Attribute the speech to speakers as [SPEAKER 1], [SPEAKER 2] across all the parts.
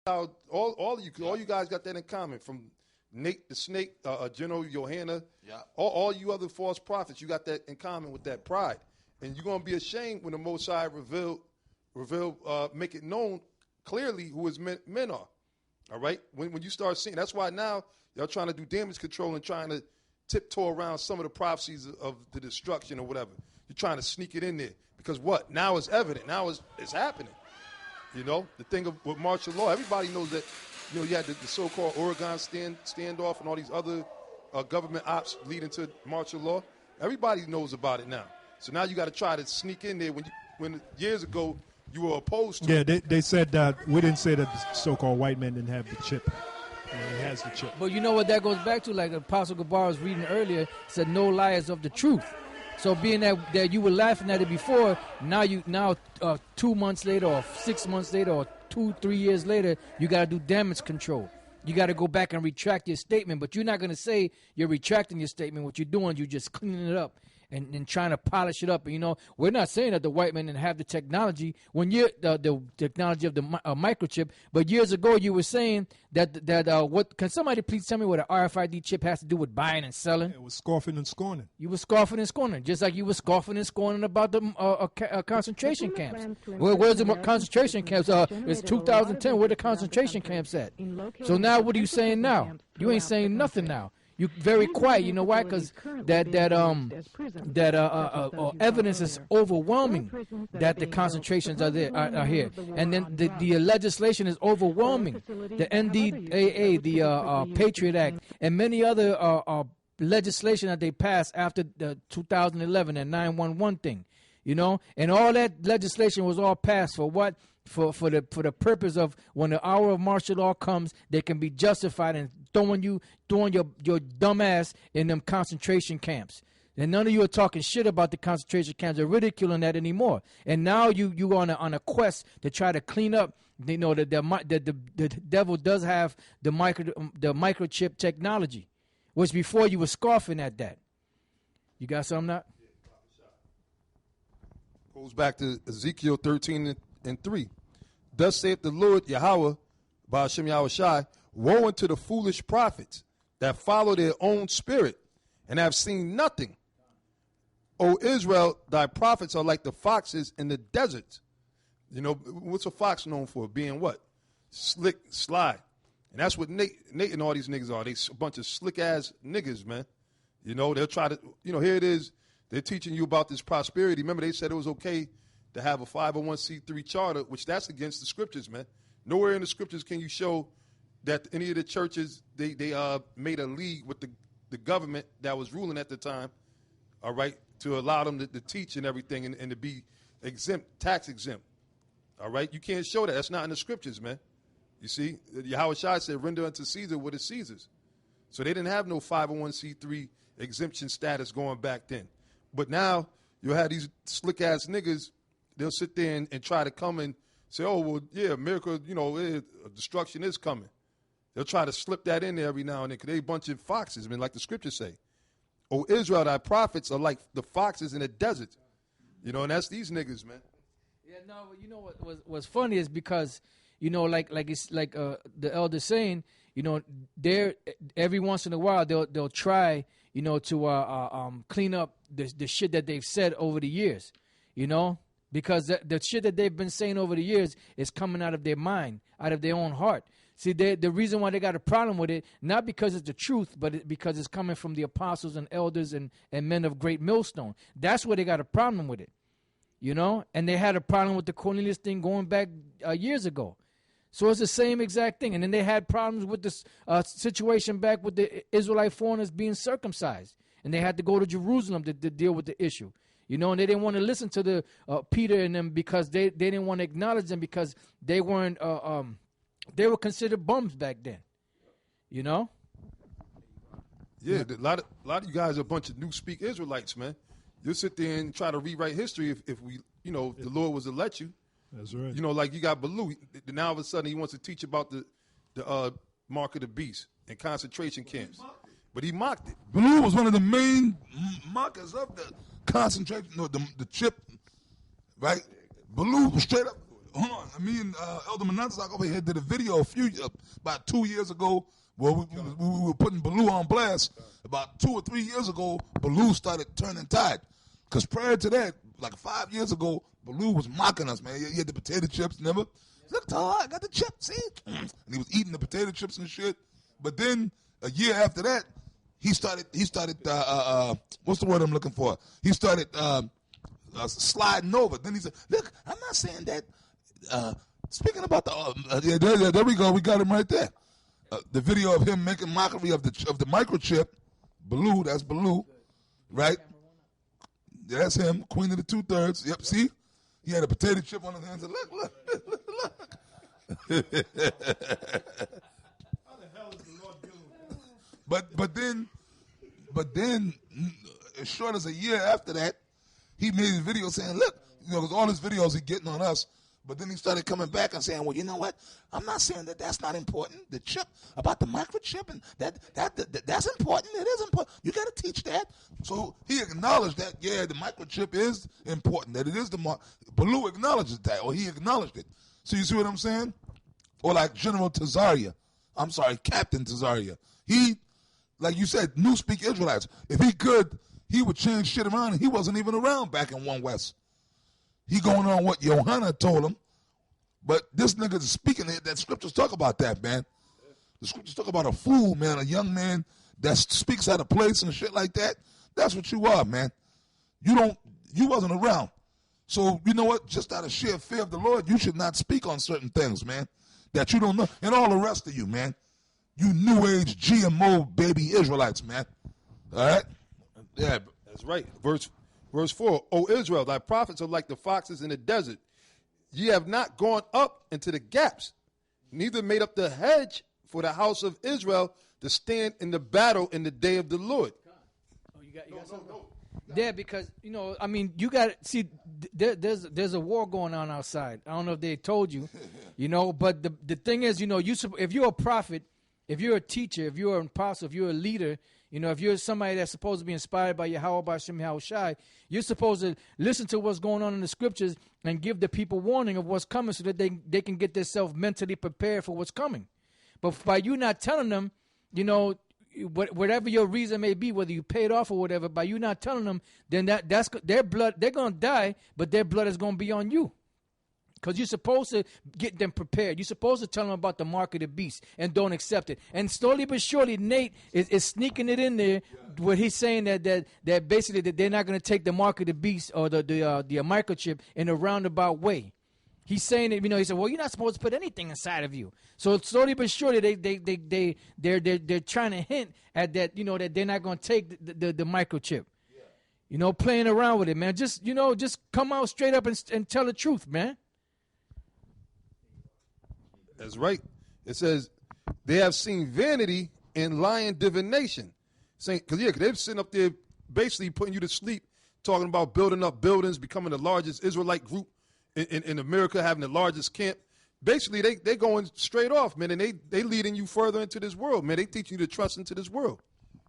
[SPEAKER 1] all you guys got that in common. From Nate the Snake, General Yohana,
[SPEAKER 2] yeah.
[SPEAKER 1] all you other false prophets, you got that in common with that pride. And you're gonna be ashamed when the Most High make it known clearly who his men are. All right? When you start seeing, that's why now y'all trying to do damage control and trying to tiptoe around some of the prophecies of the destruction or whatever. You're trying to sneak it in there. Because what? Now it's evident. Now it's happening. You know, the thing with martial law, everybody knows that, you know, you had the so-called Oregon standoff and all these other government ops leading to martial law. Everybody knows about it now. So now you got to try to sneak in there when years ago you were opposed to it.
[SPEAKER 3] Yeah, they said that we didn't say that the so-called white man didn't have the chip. He has the chip.
[SPEAKER 4] But you know what that goes back to? Like Apostle Gabar was reading earlier, said no liars of the truth. So being that you were laughing at it before, now 2 months later or 6 months later or 2-3 years later, you got to do damage control. You got to go back and retract your statement. But you're not going to say you're retracting your statement. What you're doing, you're just cleaning it up and trying to polish it up. And, you know, we're not saying that the white man didn't have the technology when you're the technology of the microchip. But years ago, you were saying that what can somebody please tell me what an RFID chip has to do with buying and selling?
[SPEAKER 3] It was scoffing and scorning.
[SPEAKER 4] You were scoffing and scorning, just like you were scoffing and scorning about the concentration camps. Where's the concentration camps? It's 2010. Where the concentration camps at? So now, what are you saying now? You ain't saying nothing now. You're very quiet. You know why? Because that evidence is overwhelming that the concentrations are here, and then the legislation is overwhelming. The NDAA, the Patriot Act, and many other legislation that they passed after the 2011 and 911 thing. You know, and all that legislation was all passed for what? For the purpose of when the hour of martial law comes, they can be justified in throwing your dumb ass in them concentration camps. And none of you are talking shit about the concentration camps or ridiculing that anymore. And now you on a quest to try to clean up. You know that the devil does have the microchip technology, which before you were scoffing at that. You got something now?
[SPEAKER 1] Goes back to Ezekiel 13:3. Thus saith the Lord Yahweh, by Hashem Yahushai, woe unto the foolish prophets that follow their own spirit and have seen nothing. O Israel, thy prophets are like the foxes in the desert. You know, what's a fox known for? Being what? Slick, sly. And that's what Nate and all these niggas are. They a bunch of slick-ass niggas, man. You know, they'll try to, you know, here it is. They're teaching you about this prosperity. Remember, they said it was okay to have a 501c3 charter, which that's against the scriptures, man. Nowhere in the scriptures can you show that any of the churches, they made a league with the government that was ruling at the time, all right, to allow them to teach and everything and to be exempt, tax exempt, all right? You can't show that. That's not in the scriptures, man. You see, Yahweh Shai said, render unto Caesar what is Caesar's. So they didn't have no 501c3 exemption status going back then. But now you'll have these slick-ass niggas, they'll sit there and try to come and say, oh, well, yeah, America, you know, destruction is coming. They'll try to slip that in there every now and then because they a bunch of foxes, man, like the scriptures say. O Israel, thy prophets are like the foxes in the desert. You know, and that's these niggas, man.
[SPEAKER 4] Yeah, no, you know what's funny is because, you know, like it's like the elder saying, you know, every once in a while they'll try, you know, to clean up the shit that they've said over the years, you know, because the shit that they've been saying over the years is coming out of their mind, out of their own heart. See, the reason why they got a problem with it, not because it's the truth, but because it's coming from the apostles and elders and men of great millstone. That's where they got a problem with it, you know? And they had a problem with the Cornelius thing going back years ago. So it's the same exact thing. And then they had problems with this situation back with the Israelite foreigners being circumcised. And they had to go to Jerusalem to deal with the issue. You know, and they didn't want to listen to the Peter and them because they didn't want to acknowledge them because they weren't they were considered bums back then, you know?
[SPEAKER 1] Yeah, a lot of you guys are a bunch of new speak Israelites, man. You'll sit there and try to rewrite history if we, you know, if the Lord was to let you.
[SPEAKER 3] That's right.
[SPEAKER 1] You know, like you got Baloo. Now all of a sudden he wants to teach about the mark of the beast and concentration camps. But he mocked it.
[SPEAKER 2] Baloo was one of the main mockers of the concentration, no, the chip, right? Baloo was straight up. hold on. Me and Elder Menazak over here did a video about 2 years ago where we were putting Baloo on blast. About 2 or 3 years ago, Baloo started turning tide. Because prior to that, like 5 years ago, Baloo was mocking us, man. He had the potato chips, remember? Look, Todd, I got the chips, see? And he was eating the potato chips and shit. But then, a year after that, he started what's the word I'm looking for? He started sliding over. Then he said, look, I'm not saying that. Speaking about there we go. We got him right there. The video of him making mockery of the microchip. Baloo, that's Baloo, right? Yeah, that's him, Queen of the 2/3. Yep, see? He had a potato chip on his hands. And look.
[SPEAKER 3] How the hell is the Lord dealing with that? But then, as short as a year after that, he made a video saying, look, because all his videos he getting on us. But then he started coming back and saying, well, you know what? I'm not saying that that's not important. The chip, about the microchip, and that's important. It is important. You got to teach that. So he acknowledged that, yeah, the microchip is important, that it is Baloo acknowledges that, or he acknowledged it. So you see what I'm saying? Or like General Tazaria. I'm sorry, Captain Tazaria. He, like you said, Newspeak Israelites. If he could, he would change shit around, and he wasn't even around back in 1 West. He going on what Johanna told him, but this nigga is speaking. That scriptures talk about that, man. The scriptures talk about a fool, man, a young man that speaks out of place and shit like that. That's what you are, man. You wasn't around. So, you know what? Just out of sheer fear of the Lord, you should not speak on certain things, man, that you don't know. And all the rest of you, man. You New Age GMO baby Israelites, man. All right?
[SPEAKER 1] Yeah, that's right. Verse 4, O Israel, thy prophets are like the foxes in the desert. Ye have not gone up into the gaps, neither made up the hedge for the house of Israel to stand in the battle in the day of the Lord.
[SPEAKER 4] Oh, you got something? No. Yeah, because, I mean, you got to see, there's a war going on outside. I don't know if they told you, but the thing is, if you're a prophet, if you're a teacher, if you're an apostle, if you're a leader, if you're somebody that's supposed to be inspired by Yahweh B'Shem Yahushai, you're supposed to listen to what's going on in the scriptures and give the people warning of what's coming so that they can get themselves mentally prepared for what's coming. But by you not telling them, whatever your reason may be, whether you paid off or whatever, by you not telling them, then that's their blood. They're going to die, but their blood is going to be on you. Because you're supposed to get them prepared. You're supposed to tell them about the mark of the beast and don't accept it. And slowly but surely, Nate is sneaking it in there where he's saying that basically that they're not going to take the mark of the beast or the microchip in a roundabout way. He's saying that, he said, well, you're not supposed to put anything inside of you. So slowly but surely, they're trying to hint at that, that they're not going to take the microchip. Playing around with it, man. Just come out straight up and tell the truth, man.
[SPEAKER 1] That's right. It says, they have seen vanity and lying divination. Because they're sitting up there basically putting you to sleep, talking about building up buildings, becoming the largest Israelite group in America, having the largest camp. Basically, they going straight off, man, and they leading you further into this world, man. They teach you to trust into this world.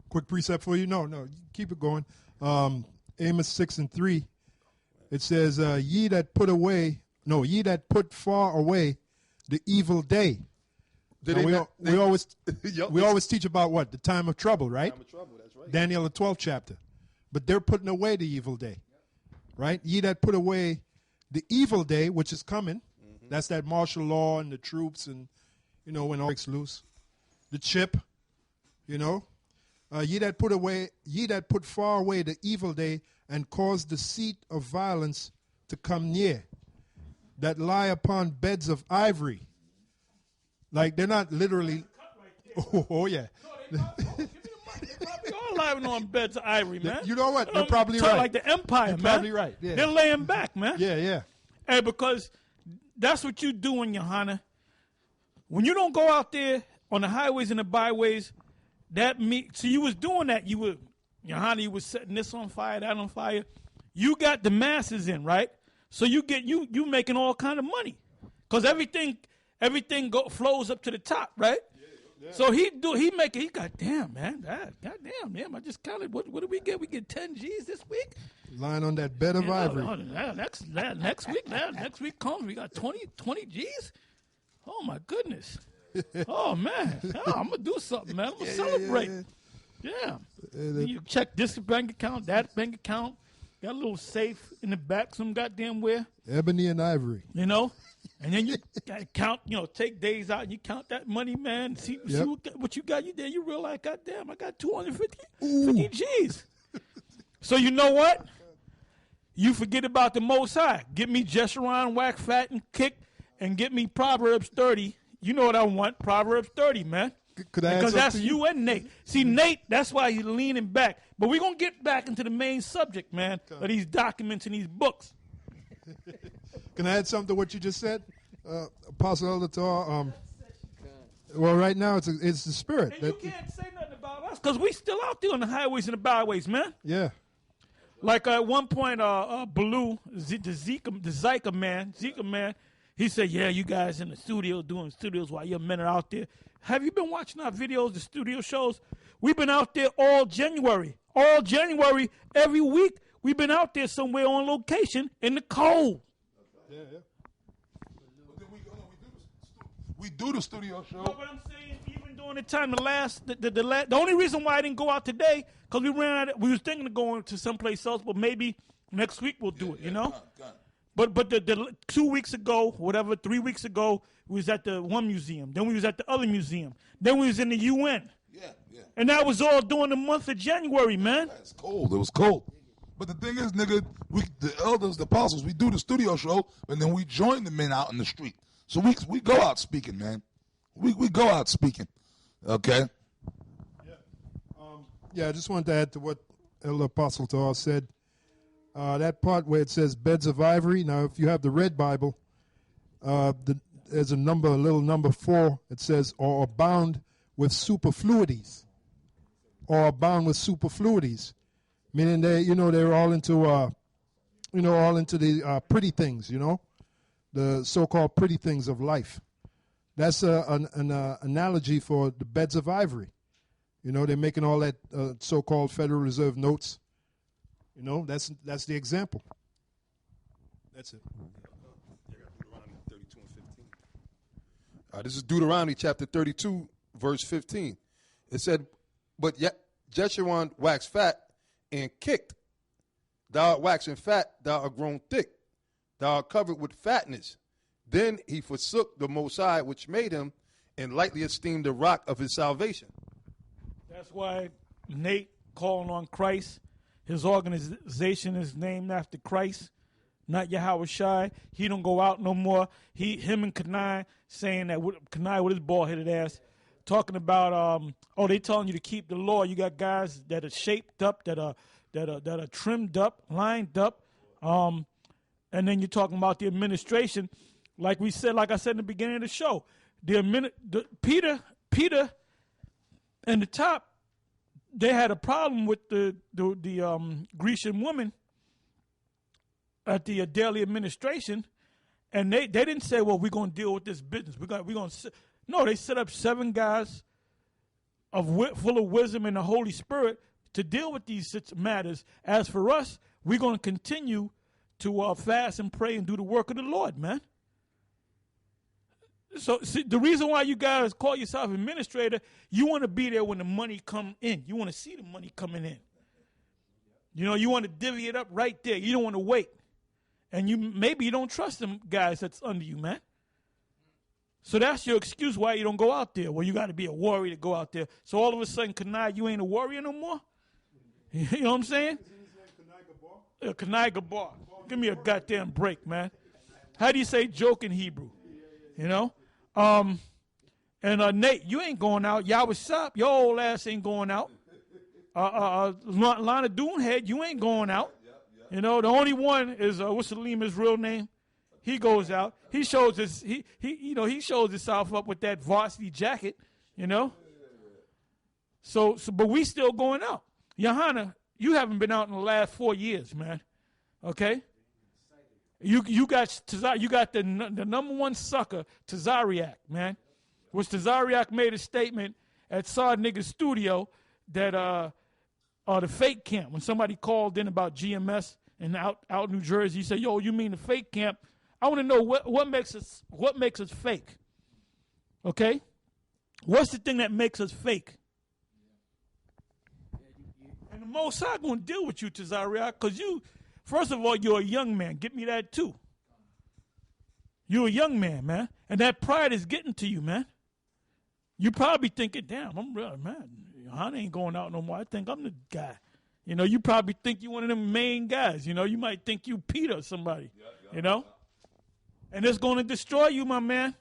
[SPEAKER 3] Quick precept for you. No, keep it going. Amos 6:3, it says, ye that put far away the evil day. We always teach about what? The time of trouble, right?
[SPEAKER 1] Time of trouble, that's right.
[SPEAKER 3] Daniel, the 12th chapter. But they're putting away the evil day, right? Ye that put away the evil day, which is coming. Mm-hmm. That's that martial law and the troops and, when all breaks loose. The chip, ye that put far away the evil day and cause the seat of violence to come near, that lie upon beds of ivory. Like they're not literally. Oh yeah.
[SPEAKER 5] They probably all lying on beds of ivory, man.
[SPEAKER 3] You know what? They're probably right.
[SPEAKER 5] Like the empire, man.
[SPEAKER 3] Probably right. Yeah.
[SPEAKER 5] They're laying back, man.
[SPEAKER 3] Yeah.
[SPEAKER 5] Hey, because that's what you doing, Johanna. When you don't go out there on the highways and the byways, so you was doing that. Johanna, you was setting this on fire, that on fire. You got the masses in, right? So you making all kind of money, because everything flows up to the top, right? So he goddamn, man. Goddamn, man. I just counted. What do we get? We get 10 G's this week?
[SPEAKER 6] Lying on that bed of ivory.
[SPEAKER 5] Next week comes, we got 20 G's? Oh, my goodness. Oh, man. Oh, I'm going to do something, man. I'm going to celebrate. Yeah. You check this bank account, that bank account. Got a little safe in the back, some goddamn where.
[SPEAKER 6] Ebony and ivory.
[SPEAKER 5] You know? And then you got to count, take days out and you count that money, man. See what you got. You realize, goddamn, I got 250 G's. So you know what? You forget about the Most High. Get me Jeshurun, Wax Fat, and Kick, and get me Proverbs 30. You know what I want, Proverbs 30, man.
[SPEAKER 6] Could I
[SPEAKER 5] Because that's you and Nate. See, Nate, that's why he's leaning back. But we're going to get back into the main subject, man, of these documents and these books.
[SPEAKER 6] Can I add something to what you just said, Apostle Elder Torah? Well, right now it's the spirit.
[SPEAKER 5] And you can't say nothing about us because we still out there on the highways and the byways, man.
[SPEAKER 6] Yeah.
[SPEAKER 5] Like at one point, Baloo, the Zika man, he said, yeah, you guys in the studio doing studios while your men are out there. Have you been watching our videos, the studio shows? We've been out there all January, every week. We've been out there somewhere on location in the cold.
[SPEAKER 6] Yeah.
[SPEAKER 3] We do the studio show.
[SPEAKER 5] But what I'm saying, even during the time, the only reason why I didn't go out today, because we ran out. We was thinking of going to someplace else, but maybe next week we'll do it. You know. But the 2 weeks ago, 3 weeks ago, we was at the one museum. Then we was at the other museum. Then we was in the UN.
[SPEAKER 3] Yeah.
[SPEAKER 5] And that was all during the month of January, man.
[SPEAKER 3] It's cold. It was cold. But the thing is, nigga, the elders, the apostles, we do the studio show, and then we join the men out in the street. So we go out speaking, man. We go out speaking. Okay?
[SPEAKER 6] Yeah, I just wanted to add to what Elder Apostle Torah said. That part where it says beds of ivory. Now, if you have the red Bible, there's a little number 4. It says, or abound with superfluities. Or abound with superfluities. Meaning they're all into, the pretty things, the so-called pretty things of life. That's an analogy for the beds of ivory. They're making all that so-called Federal Reserve notes. That's the example. That's it.
[SPEAKER 1] Deuteronomy 32 and 15. This is Deuteronomy chapter 32, verse 15. It said, but yet Jeshurun waxed fat and kicked. Thou art waxen fat, thou art grown thick. Thou art covered with fatness. Then he forsook the Most High, which made him, and lightly esteemed the rock of his salvation.
[SPEAKER 5] That's why Nate calling on Christ. His organization is named after Christ, not Yahweh Shai. He don't go out no more. Him and Kanai saying that Kanai with his bald-headed ass, talking about they telling you to keep the law. You got guys that are shaped up, that are trimmed up, lined up, and then you're talking about the administration, like I said in the beginning of the show. Peter and the top. They had a problem with the Grecian woman at the daily administration, and they didn't say, well, we're going to deal with this business. No, they set up 7 guys full of wisdom and the Holy Spirit to deal with these matters. As for us, we're going to continue to fast and pray and do the work of the Lord, man. So see, the reason why you guys call yourself administrator, you want to be there when the money come in. You want to see the money coming in. You want to divvy it up right there. You don't want to wait. And maybe you don't trust them guys that's under you, man. So that's your excuse why you don't go out there. Well, you got to be a warrior to go out there. So all of a sudden, Kanai, you ain't a warrior no more? You know what I'm saying? Kanai Gabar. Give me a goddamn break, man. How do you say joke in Hebrew? And Nate, you ain't going out. Yahweh Shop, your old ass ain't going out. Lana Doonhead, you ain't going out. The only one is what's Salima's real name? He goes out. He shows his he shows himself up with that varsity jacket. So but we still going out. Johanna, you haven't been out in the last 4 years, man. Okay. You got the number 1 sucker, Tazariak, man. was Tazariak made a statement at Saw Nigga's studio that the fake camp, when somebody called in about GMS and out in New Jersey, he said, yo, you mean the fake camp? I want to know what makes us fake. Okay? What's the thing that makes us fake? And the Most High going to deal with you, Tazariak, because you, first of all, you're a young man. Get me that too. You're a young man. And that pride is getting to you, man. You probably thinking, damn, I'm real, man. Yohana ain't going out no more. I think I'm the guy. You know, you probably think you one of them main guys. You know, you might think you Peter or somebody. You know? And it's going to destroy you, my man.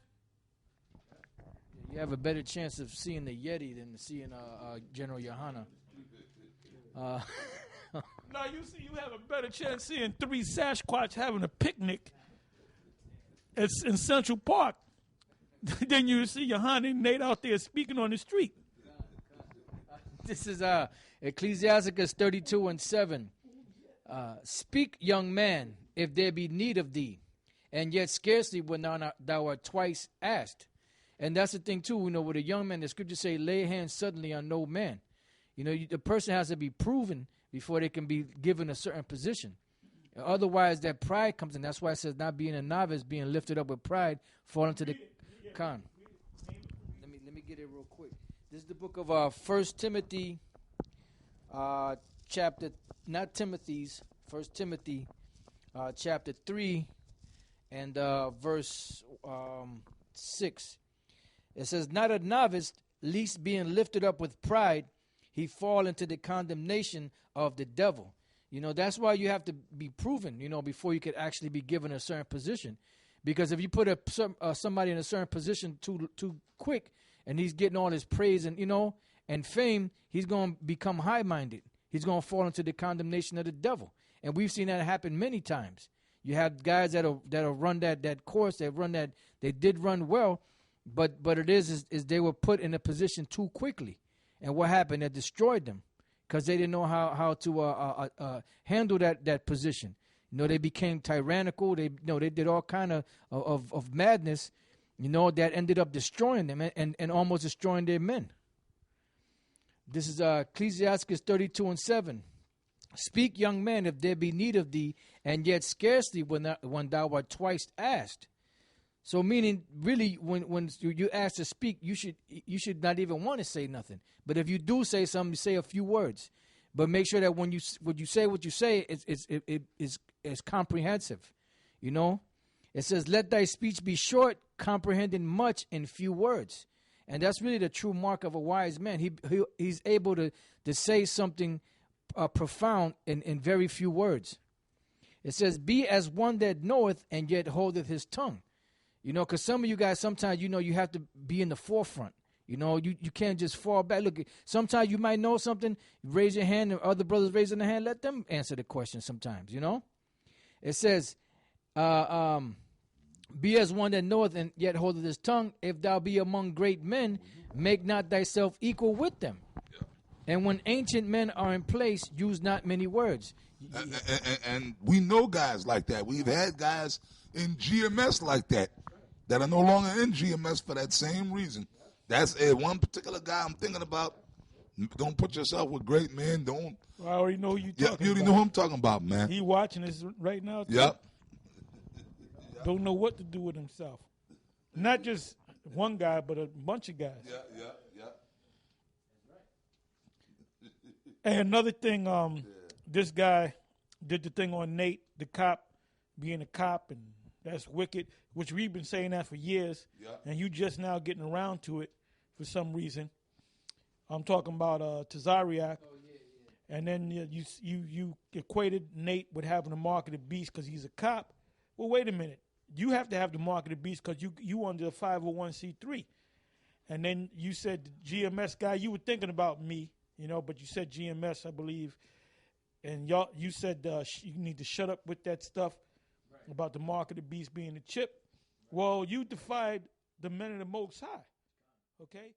[SPEAKER 4] You have a better chance of seeing the Yeti than seeing General Yohana.
[SPEAKER 5] No, you have a better chance seeing 3 Sasquatch having a picnic in Central Park than you see Yohana and Nate out there speaking on the street.
[SPEAKER 4] This is Ecclesiasticus 32:7. Speak, young man, if there be need of thee, and yet scarcely when thou art twice asked. And that's the thing too, you know, with a young man, the scriptures say, lay hands suddenly on no man. You know, the person has to be proven before they can be given a certain position. Otherwise, that pride comes in. That's why it says not being a novice, being lifted up with pride, fall into the con. Let me get it real quick. This is the book of 1 Timothy, chapter, not Timothy's, 1 Timothy, chapter 3, and verse 6. It says, not a novice, least being lifted up with pride, he fall into the condemnation of the devil. You know, that's why you have to be proven, you know, before you could actually be given a certain position. Because if you put somebody in a certain position too quick, and he's getting all his praise and, you know, and fame, he's going to become high-minded. He's going to fall into the condemnation of the devil. And we've seen that happen many times. You have guys that'll run that course, they did run well, but it is they were put in a position too quickly. And what happened? It destroyed them because they didn't know how to handle that position. You know, they became tyrannical. They did all kind of madness, you know, that ended up destroying them and almost destroying their men. This is Ecclesiasticus 32:7. Speak, young man, if there be need of thee, and yet scarcely when thou art twice asked. So meaning, really, when you ask to speak, you should not even want to say nothing. But if you do say something, you say a few words. But make sure that when you say, it is comprehensive. You know, it says, "Let thy speech be short, comprehending much in few words." And that's really the true mark of a wise man. He's able to say something profound in very few words. It says, "Be as one that knoweth, and yet holdeth his tongue." You know, because some of you guys, sometimes, you know, you have to be in the forefront. You know, you can't just fall back. Look, sometimes you might know something, raise your hand, and other brothers raising their hand, let them answer the question sometimes, you know. It says, be as one that knoweth and yet holdeth his tongue. If thou be among great men, make not thyself equal with them. And when ancient men are in place, use not many words.
[SPEAKER 3] And we know guys like that. We've had guys in GMS like that are no longer in GMS for that same reason. That's one particular guy I'm thinking about. Don't put yourself with great men. Don't.
[SPEAKER 5] I already know who you talking about.
[SPEAKER 3] You already know who I'm talking about, man.
[SPEAKER 5] He watching this right now, too.
[SPEAKER 3] Yep.
[SPEAKER 5] Don't know what to do with himself. Not just one guy, but a bunch of guys.
[SPEAKER 3] Yeah.
[SPEAKER 5] And another thing, this guy did the thing on Nate, the cop, being a cop, and that's wicked, which we've been saying that for years, and you just now getting around to it for some reason. I'm talking about Tazariak, and then you equated Nate with having the mark of the beast because he's a cop. Well, wait a minute. You have to have the mark of the beast because you under the 501c3. And then you said the GMS guy, you were thinking about me, you know, but you said GMS, I believe. And you said you need to shut up with that stuff about the mark of the beast being the chip. Well, you defied the men of the Most High, okay?